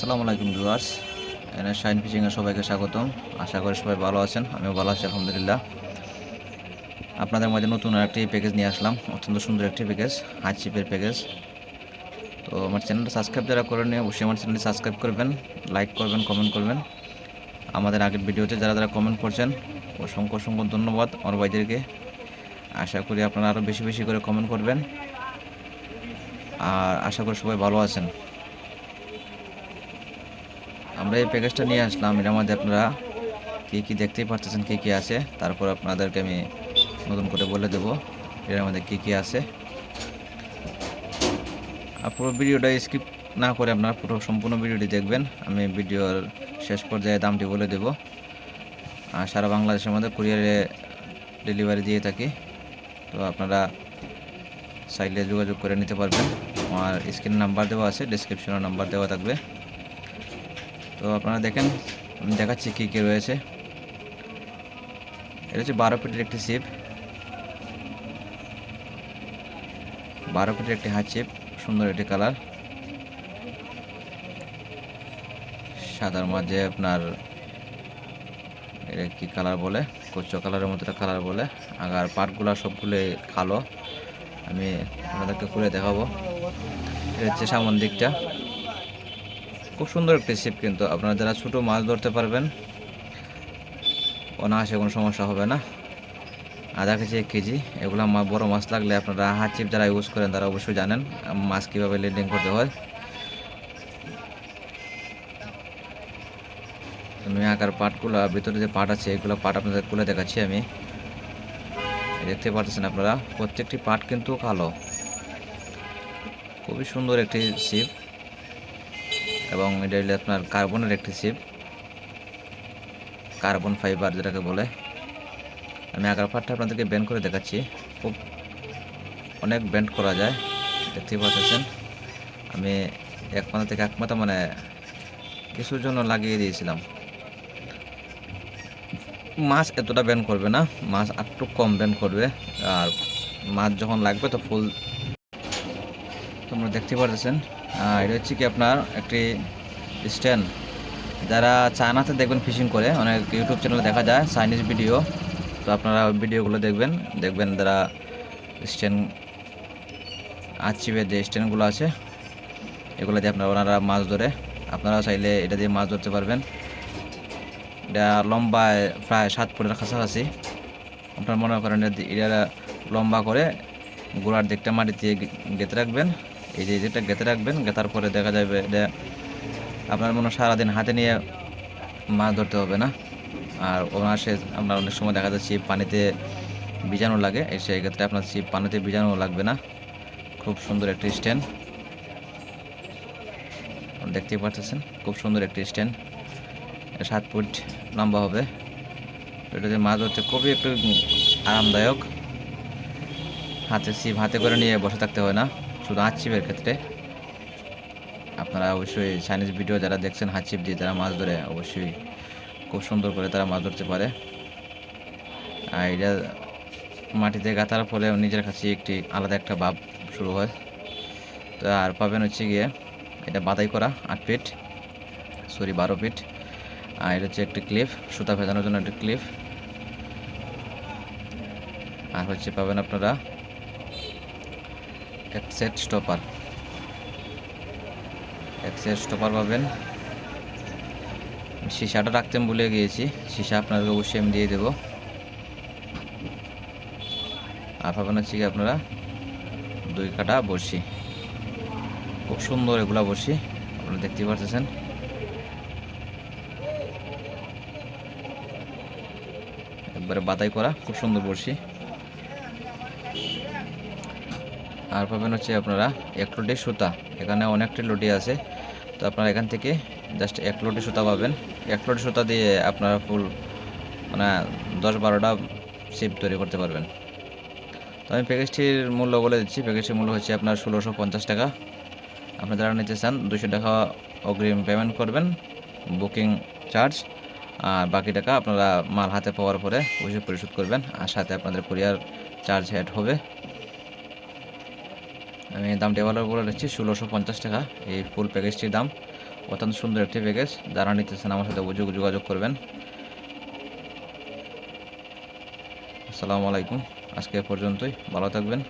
আসসালামু আলাইকুম ভিউয়ার্স, এনে শাইন ফিশিংয়ে সবাইকে স্বাগতম। আশা করি সবাই ভালো আছেন, আমিও ভালো আছি আলহামদুলিল্লাহ। আপনাদের মধ্যে নতুন একটি প্যাকেজ নিয়ে আসলাম, অত্যন্ত সুন্দর একটি প্যাকেজ, হাই চিপের প্যাকেজ। তো আমার চ্যানেলটা সাবস্ক্রাইব যারা করেন অবশ্যই আমার চ্যানেলটি সাবস্ক্রাইব করবেন, লাইক করবেন, কমেন্ট করবেন। আমাদের আগের ভিডিওতে যারা যারা কমেন্ট করছেন অসংখ্য অসংখ্য ধন্যবাদ আমার ভাইদেরকে। আশা করি আপনারা আরও বেশি বেশি করে কমেন্ট করবেন, আর আশা করি সবাই ভালো আছেন। আমরা এই প্যাকেজটা নিয়ে আসলাম, এর মধ্যে আপনারা কী দেখতেই পারতেছেন কী আছে। তারপর আপনাদেরকে আমি নতুন করে বলে দেব এর মধ্যে কী আছে। আর পুরো ভিডিওটা স্কিপ না করে আপনারা পুরো সম্পূর্ণ ভিডিওটি দেখবেন। আমি ভিডিওর শেষ পর্যায়ে দামটি বলে দেব। আর সারা বাংলাদেশের মধ্যে কুরিয়ারে ডেলিভারি দিয়ে থাকি, তো আপনারা চাইলে যোগাযোগ করে নিতে পারবেন। আমার স্ক্রিন নাম্বার দেওয়া আছে, ডেসক্রিপশনে নাম্বার দেওয়া থাকবে। তো আপনারা দেখেন, আমি দেখাচ্ছি কী রয়েছে। এটা হচ্ছে 12 ফিটের একটি ছিপ, 12 ফিটের একটি হাই চিপ, সুন্দর একটি কালার, সাদার মাঝে আপনার এটা কি কালার বলে, কচ্চ কালারের মতো একটা কালার বলে। আগার পাটগুলা সবগুলো কালো। আমি আপনাদেরকে খুলে দেখাবো। এটা হচ্ছে সামন দিকটা। খুব সুন্দর একটি ছিপ, কিন্তু আপনারা যারা ছোটো মাছ ধরতে পারবেন অনায়াসে কোনো সমস্যা হবে না। আধা কেজি 1 কেজি এগুলো বড় মাছ লাগলে আপনারা হাত চিপ যারা ইউজ করেন তারা অবশ্যই জানেন মাছ কীভাবে ল্যান্ডিং করতে হয়। আমি আকার পাটগুলো ভিতরে যে পাট আছে এগুলো পাট আপনাদের খুলে দেখাচ্ছি। আমি দেখতে পাচ্ছেন আপনারা প্রত্যেকটি পাট কিন্তু কালো। খুবই সুন্দর একটি ছিপ, এবং এটা হলো আপনার কার্বনের একটি ছিপ, কার্বন ফাইবার যেটাকে বলে। আমি আকার পাটটা আপনাদেরকে ব্যান্ড করে দেখাচ্ছি। খুব অনেক ব্যান্ড করা যায়, দেখতে পাচ্ছেন। আমি এক মাথা থেকে এক মাথা মানে কিছুর জন্য লাগিয়ে দিয়েছিলাম। মাছ এতটা ব্যান্ড করবে না, মাছ একটু কম ব্যান্ড করবে। আর মাছ যখন লাগবে তো ফুল তোমরা দেখতে পাচ্ছেন। এটা হচ্ছে কি আপনার একটি স্ট্যান্ড। যারা চায়নাতে দেখবেন ফিশিং করে, অনেক ইউটিউব চ্যানেলে দেখা যায় চাইনিজ ভিডিও, তো আপনারা ভিডিওগুলো দেখবেন যারা স্ট্যান্ড আচিপের যে স্ট্যান্ডগুলো আছে এগুলো দিয়ে ওনারা মাছ ধরে। আপনারা চাইলে এটা দিয়ে মাছ ধরতে পারবেন। এটা লম্বায় প্রায় 7 ফুটের কাছাকাছি। আপনার মনে করেন এটা লম্বা করে গোড়ার দিকটা মাটিতে গেঁথে রাখবেন। এই যে যেটা গেঁথে রাখবেন, গেঁথার পরে দেখা যাবে এটা আপনার মনে সারাদিন হাতে নিয়ে মাছ ধরতে হবে না। আর অনায়াসে আপনার অনেক সময় দেখা যাচ্ছে পানিতে বীজাণু লাগে, সেই ক্ষেত্রে আপনার ছিপ পানিতে বীজাণু লাগবে না। খুব সুন্দর একটি স্ট্যান্ড দেখতেই পাচ্ছেন, খুব সুন্দর একটি স্ট্যান্ড। 7 ফুট লম্বা হবে। এটাতে মাছ ধরতে খুবই একটু আরামদায়ক। ছিপ হাতে করে নিয়ে বসে থাকতে হয় না, শুধু হাত ছিপের ক্ষেত্রে। আপনারা অবশ্যই চাইনিজ ভিডিও যারা দেখছেন হাত ছিপ দিয়ে যারা মাছ ধরে, অবশ্যই খুব সুন্দর করে তারা মাছ ধরতে পারে। আর এটা মাটিতে গাঁথার ফলে নিজের কাছে একটি আলাদা একটা ভাব শুরু হয়। তো আর পাবেন হচ্ছে গিয়ে এটা বাদাই করা 12 ফিট। আর এটা হচ্ছে একটি ক্লিপ, সুতা ভেজানোর জন্য একটি ক্লিপ। আর হচ্ছে পাবেন আপনারা এক সেট স্টপার পাবেন। সীসাটা রাখতে ভুলে গিয়েছি, সীসা আপনাদের অবশ্যই আমি দিয়ে দেবো। আর পাবেন হচ্ছে কি আপনারা 2 কাটা বড়শি। খুব সুন্দর এগুলা বড়শি, আপনারা দেখতে পাচ্ছেন। একবারে বাদাই করা খুব সুন্দর বড়শি। আর পাবেন হচ্ছে আপনারা 1 লটি সুতা। এখানে অনেকটি লটি আছে, তো আপনারা এখান থেকে জাস্ট 1 লটি সুতা পাবেন। 1 লটি সুতা দিয়ে আপনারা ফুল মানে 10-12টা ছিপ তৈরি করতে পারবেন। তো আমি প্যাকেজটির মূল্য বলে দিচ্ছি। প্যাকেজটির মূল্য হচ্ছে আপনার 1650 টাকা। আপনি যারা নিতে চান 200 টাকা অগ্রিম পেমেন্ট করবেন, বুকিং চার্জ। আর বাকি টাকা আপনারা মাল হাতে পাওয়ার পরে অবশ্যই পরিশোধ করবেন, আর সাথে আপনাদের কুরিয়ার চার্জ অ্যাড হবে। আমি দামটি ভালো বলে দিচ্ছি, 1650 টাকা এই ফুল প্যাকেজটির দাম। অত্যন্ত সুন্দর একটি প্যাকেজ। যারা নিতেছেন আমার সাথে যোগাযোগ করবেন। আসসালামু আলাইকুম। আজকে এ পর্যন্তই, ভালো থাকবেন।